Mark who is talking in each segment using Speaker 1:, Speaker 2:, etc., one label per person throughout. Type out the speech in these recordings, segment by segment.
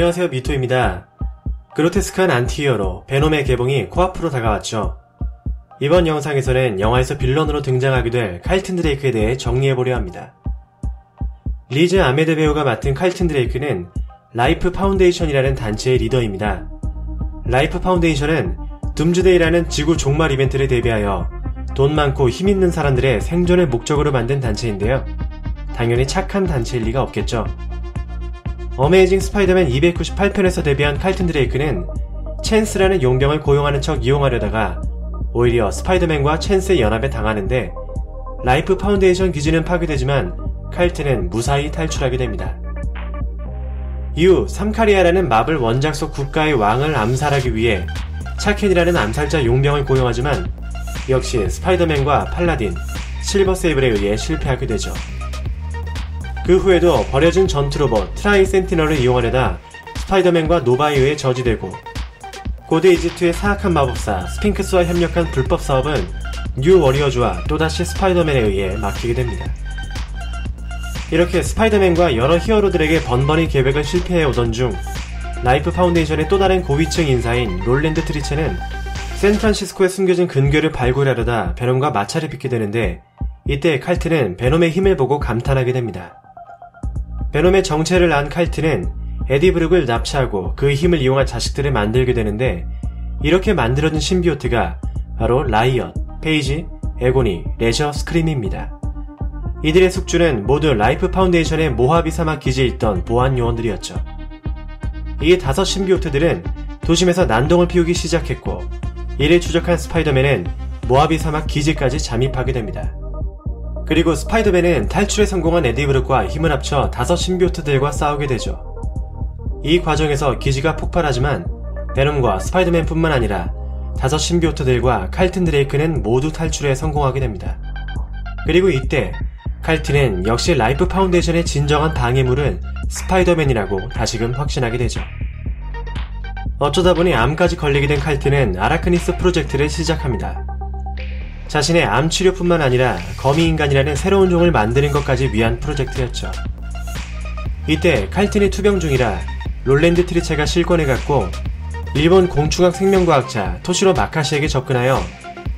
Speaker 1: 안녕하세요, 미토입니다. 그로테스크한 안티히어로 베놈의 개봉이 코앞으로 다가왔죠. 이번 영상에서는 영화에서 빌런으로 등장하게 될 칼튼 드레이크에 대해 정리해보려 합니다. 리즈 아메드 배우가 맡은 칼튼 드레이크는 라이프 파운데이션이라는 단체의 리더입니다. 라이프 파운데이션은 둠즈데이라는 지구 종말 이벤트를 대비하여 돈 많고 힘 있는 사람들의 생존을 목적으로 만든 단체인데요. 당연히 착한 단체일 리가 없겠죠. 어메이징 스파이더맨 298편에서 데뷔한 칼튼 드레이크는 챈스라는 용병을 고용하는 척 이용하려다가 오히려 스파이더맨과 챈스의 연합에 당하는데 라이프 파운데이션 기지는 파괴되지만 칼튼은 무사히 탈출하게 됩니다. 이후 삼카리아라는 마블 원작 속 국가의 왕을 암살하기 위해 차켄이라는 암살자 용병을 고용하지만 역시 스파이더맨과 팔라딘, 실버 세이블에 의해 실패하게 되죠. 그 후에도 버려진 전투로봇 트라이 센티널을 이용하려다 스파이더맨과 노바에 의해 저지되고 고대 이집트의 사악한 마법사 스핑크스와 협력한 불법 사업은 뉴 워리어즈와 또다시 스파이더맨에 의해 막히게 됩니다. 이렇게 스파이더맨과 여러 히어로들에게 번번이 계획을 실패해오던 중 라이프 파운데이션의 또 다른 고위층 인사인 롤랜드 트리체는 샌프란시스코에 숨겨진 근교를 발굴하려다 베놈과 마찰을 빚게 되는데 이때 칼튼은 베놈의 힘을 보고 감탄하게 됩니다. 베놈의 정체를 안 칼튼은 에디 브룩을 납치하고 그 힘을 이용한 자식들을 만들게 되는데 이렇게 만들어진 신비오트가 바로 라이엇, 페이지, 에고니, 레저, 스크림입니다. 이들의 숙주는 모두 라이프 파운데이션의 모하비 사막 기지에 있던 보안 요원들이었죠. 이 5 신비오트들은 도심에서 난동을 피우기 시작했고 이를 추적한 스파이더맨은 모하비 사막 기지까지 잠입하게 됩니다. 그리고 스파이더맨은 탈출에 성공한 에디 브룩과 힘을 합쳐 5 신비오트들과 싸우게 되죠. 이 과정에서 기지가 폭발하지만 베놈과 스파이더맨 뿐만 아니라 5 신비오트들과 칼튼 드레이크는 모두 탈출에 성공하게 됩니다. 그리고 이때 칼튼은 역시 라이프 파운데이션의 진정한 방해물은 스파이더맨이라고 다시금 확신하게 되죠. 어쩌다 보니 암까지 걸리게 된 칼튼은 아라크니스 프로젝트를 시작합니다. 자신의 암 치료뿐만 아니라 거미인간이라는 새로운 종을 만드는 것까지 위한 프로젝트였죠. 이때 칼튼이 투병 중이라 롤랜드 트리체가 실권해갔고 일본 공충학 생명과학자 토시로 마카시에게 접근하여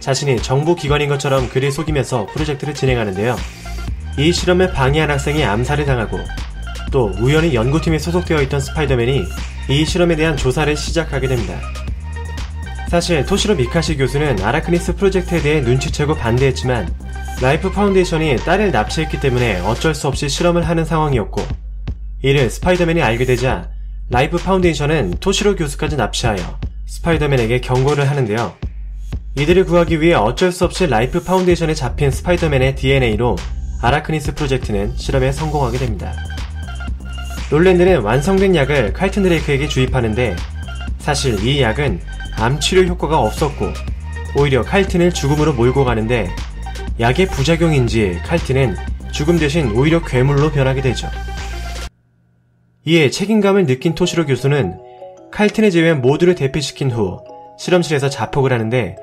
Speaker 1: 자신이 정부기관인 것처럼 그를 속이면서 프로젝트를 진행하는데요. 이 실험을 방해한 학생이 암살을 당하고 또 우연히 연구팀에 소속되어 있던 스파이더맨이 이 실험에 대한 조사를 시작하게 됩니다. 사실 토시로 미카시 교수는 아라크니스 프로젝트에 대해 눈치채고 반대했지만 라이프 파운데이션이 딸을 납치했기 때문에 어쩔 수 없이 실험을 하는 상황이었고 이를 스파이더맨이 알게 되자 라이프 파운데이션은 토시로 교수까지 납치하여 스파이더맨에게 경고를 하는데요. 이들을 구하기 위해 어쩔 수 없이 라이프 파운데이션에 잡힌 스파이더맨의 DNA로 아라크니스 프로젝트는 실험에 성공하게 됩니다. 롤랜드는 완성된 약을 칼튼 드레이크에게 주입하는데 사실 이 약은 암 치료 효과가 없었고 오히려 칼튼을 죽음으로 몰고 가는데 약의 부작용인지 칼튼은 죽음 대신 오히려 괴물로 변하게 되죠. 이에 책임감을 느낀 토시로 교수는 칼튼을 제외한 모두를 대피시킨 후 실험실에서 자폭을 하는데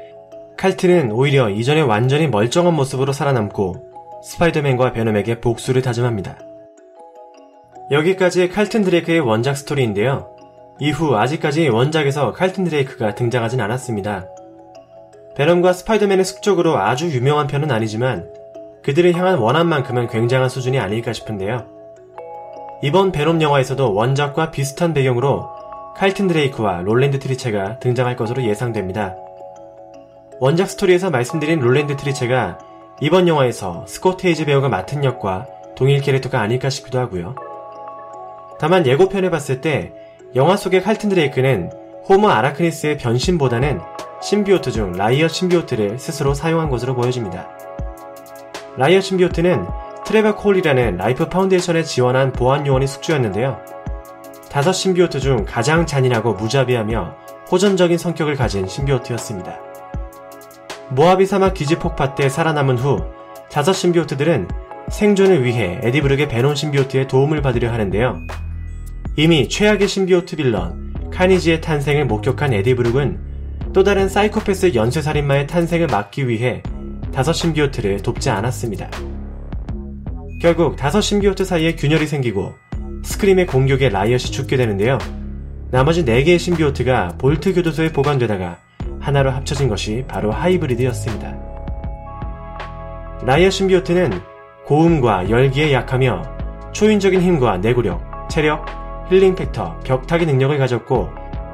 Speaker 1: 칼튼은 오히려 이전에 완전히 멀쩡한 모습으로 살아남고 스파이더맨과 베놈에게 복수를 다짐합니다. 여기까지 칼튼 드레이크의 원작 스토리인데요. 이후 아직까지 원작에서 칼튼 드레이크가 등장하진 않았습니다. 베놈과 스파이더맨의 숙적으로 아주 유명한 편은 아니지만 그들을 향한 원한만큼은 굉장한 수준이 아닐까 싶은데요. 이번 베놈 영화에서도 원작과 비슷한 배경으로 칼튼 드레이크와 롤랜드 트리체가 등장할 것으로 예상됩니다. 원작 스토리에서 말씀드린 롤랜드 트리체가 이번 영화에서 스콧 헤이즈 배우가 맡은 역과 동일 캐릭터가 아닐까 싶기도 하고요. 다만 예고편을 봤을 때 영화 속의 칼튼 드레이크는 호모 아라크니스의 변신보다는 신비오트 중 라이엇 신비오트를 스스로 사용한 것으로 보여집니다. 라이엇 신비오트는 트레버 콜이라는 라이프 파운데이션에 지원한 보안 요원이 숙주였는데요. 5 신비오트 중 가장 잔인하고 무자비하며 호전적인 성격을 가진 신비오트였습니다. 모하비 사막 기지 폭파 때 살아남은 후 5 신비오트들은 생존을 위해 에디 브룩의 베놈 신비오트의 도움을 받으려 하는데요. 이미 최악의 신비오트 빌런 카니지의 탄생을 목격한 에디 브룩은 또 다른 사이코패스 연쇄살인마의 탄생을 막기 위해 5 신비오트를 돕지 않았습니다. 결국 5 신비오트 사이에 균열이 생기고 스크림의 공격에 라이엇이 죽게 되는데요. 나머지 4개의 신비오트가 볼트 교도소에 보관되다가 하나로 합쳐진 것이 바로 하이브리드였습니다. 라이어 신비오트는 고음과 열기에 약하며 초인적인 힘과 내구력, 체력, 힐링 팩터, 벽타기 능력을 가졌고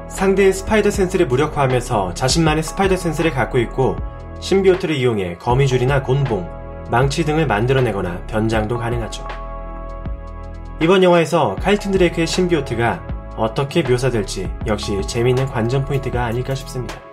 Speaker 1: 상대의 스파이더 센스를 무력화하면서 자신만의 스파이더 센스를 갖고 있고 신비오트를 이용해 거미줄이나 곤봉, 망치 등을 만들어내거나 변장도 가능하죠. 이번 영화에서 칼튼 드레이크의 신비오트가 어떻게 묘사될지 역시 재미있는 관전 포인트가 아닐까 싶습니다.